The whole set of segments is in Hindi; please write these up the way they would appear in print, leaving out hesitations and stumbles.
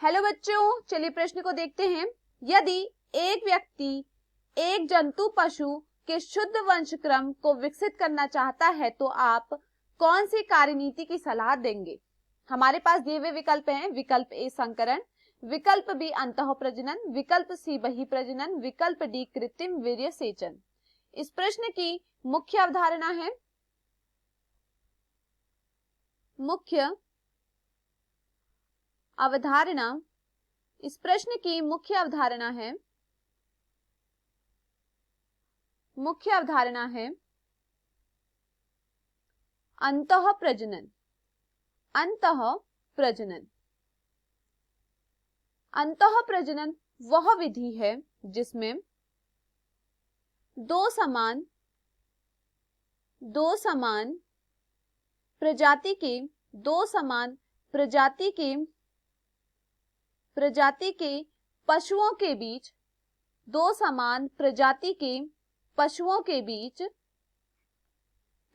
हेलो बच्चों, चलिए प्रश्न को देखते हैं। यदि एक व्यक्ति एक जंतु पशु के शुद्ध वंशक्रम को विकसित करना चाहता है तो आप कौन सी कार्यनीति की सलाह देंगे? हमारे पास दिए हुए विकल्प हैं। विकल्प ए संकरण, विकल्प बी अंतः प्रजनन, विकल्प सी बहिः प्रजनन, विकल्प डी कृत्रिम वीर्य सेचन। इस प्रश्न की मुख्य अवधारणा है इस प्रश्न की मुख्य अवधारणा है अंतः प्रजनन। अंतः प्रजनन वह विधि है जिसमें दो समान प्रजाति के पशुओं के बीच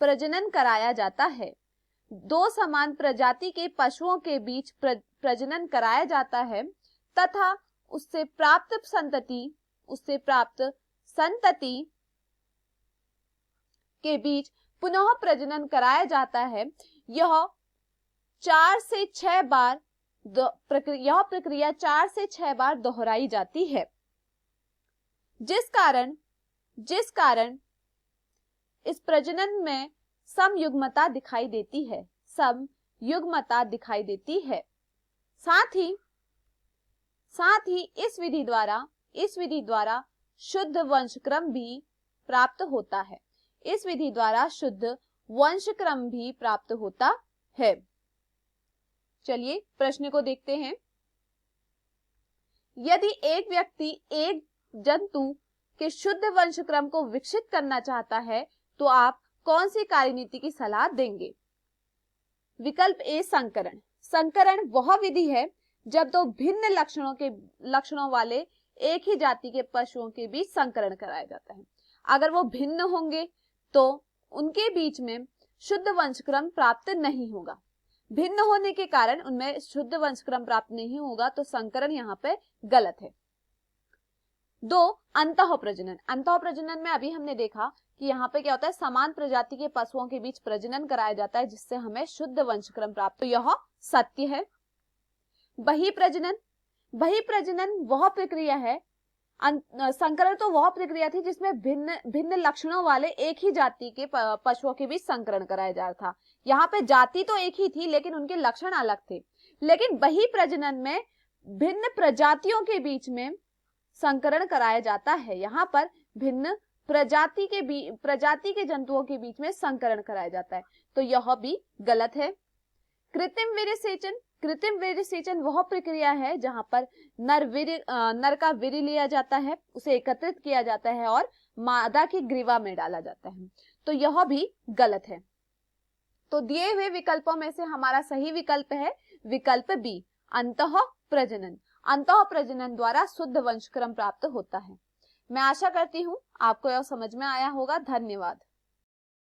प्रजनन कराया जाता है। दो समान प्रजाति के पशुओं के बीच प्रजनन कराया जाता है तथा उससे प्राप्त संतति के बीच पुनः प्रजनन कराया जाता है। यह 4 से 6 बार यह प्रक्रिया 4 से 6 बार दोहराई जाती है, जिस कारण इस प्रजनन में समयुग्मता दिखाई देती है। साथ ही इस विधि द्वारा शुद्ध वंशक्रम भी प्राप्त होता है। चलिए प्रश्न को देखते हैं। यदि एक व्यक्ति एक जंतु के शुद्ध वंशक्रम को विकसित करना चाहता है तो आप कौन सी कार्यनीति की सलाह देंगे? विकल्प ए संकरण। संकरण वह विधि है जब दो भिन्न लक्षणों वाले एक ही जाति के पशुओं के बीच संकरण कराया जाता है। अगर वो भिन्न होंगे तो उनके बीच में शुद्ध वंशक्रम प्राप्त नहीं होगा। भिन्न होने के कारण उनमें शुद्ध वंशक्रम प्राप्त नहीं होगा, तो संकरण यहाँ पे गलत है। 2 अंतः प्रजनन में अभी हमने देखा कि यहाँ पे क्या होता है, समान प्रजाति के पशुओं के बीच प्रजनन कराया जाता है जिससे हमें शुद्ध वंशक्रम प्राप्त, तो यह सत्य है। बहिः प्रजनन वह प्रक्रिया है, संकरण तो वह प्रक्रिया थी जिसमें भिन्न लक्षणों वाले एक ही जाति के पशुओं के बीच संकरण कराया जा रहा था। यहाँ पे जाति तो एक ही थी लेकिन उनके लक्षण अलग थे। लेकिन बहिः प्रजनन में भिन्न प्रजातियों के बीच में संकरण कराया जाता है। यहाँ पर भिन्न प्रजाति के जंतुओं के बीच में संकरण कराया जाता है, तो यह भी गलत है। कृत्रिम वीर्य सेचन वह प्रक्रिया है जहां पर नर का वीर्य लिया जाता है, उसे एकत्रित किया जाता है और मादा की ग्रीवा में डाला जाता है, तो यह भी गलत है। तो दिए हुए विकल्पों में से हमारा सही विकल्प है विकल्प बी अंतः प्रजनन द्वारा शुद्ध वंशक्रम प्राप्त होता है। मैं आशा करती हूँ आपको यह समझ में आया होगा। धन्यवाद।